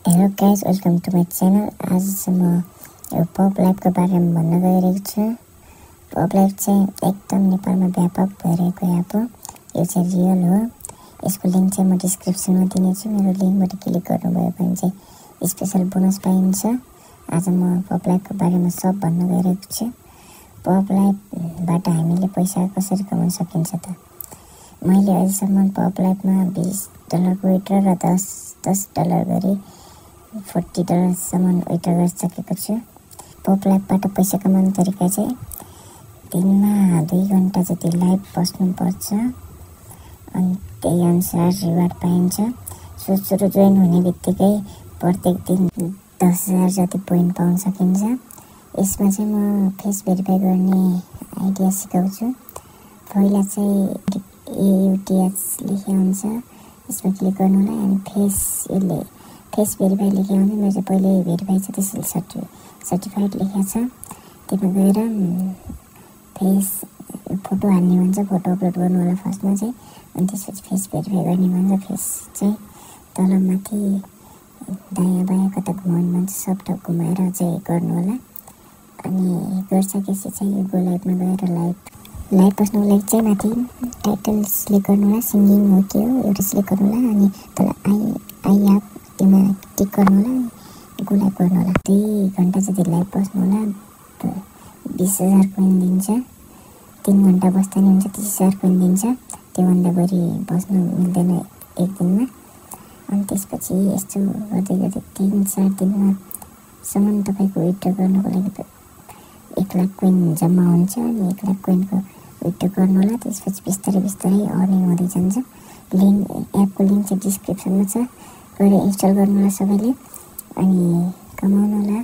Hello guys, welcome to my channel. आज चाहिँ म यो पप लाइफको बारेमा भन्न गइरहेको छु। पप लाइफ चाहिँ एकदम नेपालमा व्यापक भइरहेको एप हो। यो चाहिँ रियल हो। यसको लिङ्क चाहिँ म डिस्क्रिप्सनमा दिनेछु। मेरो लिङ्कबाट क्लिक गर्नुभयो भने चाहिँ स्पेशल बोनस पाइन्छ। आज म पप लाइफको बारेमा सब भन्न गइरहेको छु। पप लाइफबाट हामीले पैसा कसरी कमाउन सकिन्छ त? मैले अहिलेसम्म पप लाइफमा $20 विड्र र $10 गरी $40 विड्र गरिसकेको छु। पप लाइफबाट पैसा कमाउने तरिका चाहिँ दिनमा 2 घण्टा जति लाइभ बस्नुपर्छ अनि त्यही अनुसार रिवार्ड पाइन्छ। सुरु जोइन हुने बित्तिकै प्रत्येक दिन 10,000 जति पोइन्ट पाउन सकिन्छ। यसमा चाहिँ म फेस भेरिफाई गर्ने आइडिया सिकाउँछु। पहिला चाहिँ AUTH लेखेको हुन्छ, यसमा क्लिक गर्नु होला अनि फेस भेरिफाई लेखेको हुन्छ। मेरो चाहिँ पहिले भेरिफाई छ, त्यसैले सर्टिफाइड लेखेको छ। त्यसमा गएर फेस फोटो हाल्ने भन्छ, फोटो अपलोड गर्नु होला फर्स्टमा चाहिँ, अनि त्यसपछि फेस भेरिफाई गर्ने भन्छ। फेस चाहिँ तल माथि दायाँ बायाँ कता घुमाउनु भन्छ, सब ठाउँ घुमाएर चाहिँ गर्नु होला। अनि गरिसकेपछि चाहिँ यो गो लाइभमा गएर लाइभ बस्नुको लागि चाहिँ माथि टाइटल सिलेक्ट गर्नु होला। सिङ्गिङ हो के हो एउटा सिलेक्ट गर्नु होला अनि तल आई एप त्यसमा टिक गर्नु होला, गो लाइभ गर्नु होला। 2 घण्टा जति लाइभ बस्नु होला। 20,000 कोइन दिन्छ। 3 घण्टा बस्दा नि हुन्छ, 30,000 कोइन दिन्छ। त्योभन्दा बढी बस्नु मिल्दैन एक दिनमा। अनि त्यसपछि यस्तो गर्दै गर्दै 3-4 दिनमासम्म तपाईँको विड्र गर्नुको लागि 1 लाख कोइन जम्मा हुन्छ। अनि 1 लाख कोइनको विड्र गर्नु होला। त्यसपछि बिस्तारै अर्निङ हुँदै जान्छ। एपको लिङ्क चाहिँ डिस्क्रिप्सनमा छ, गएर इन्स्टल गर्नु होला सबैले अनि कमाउनु होला।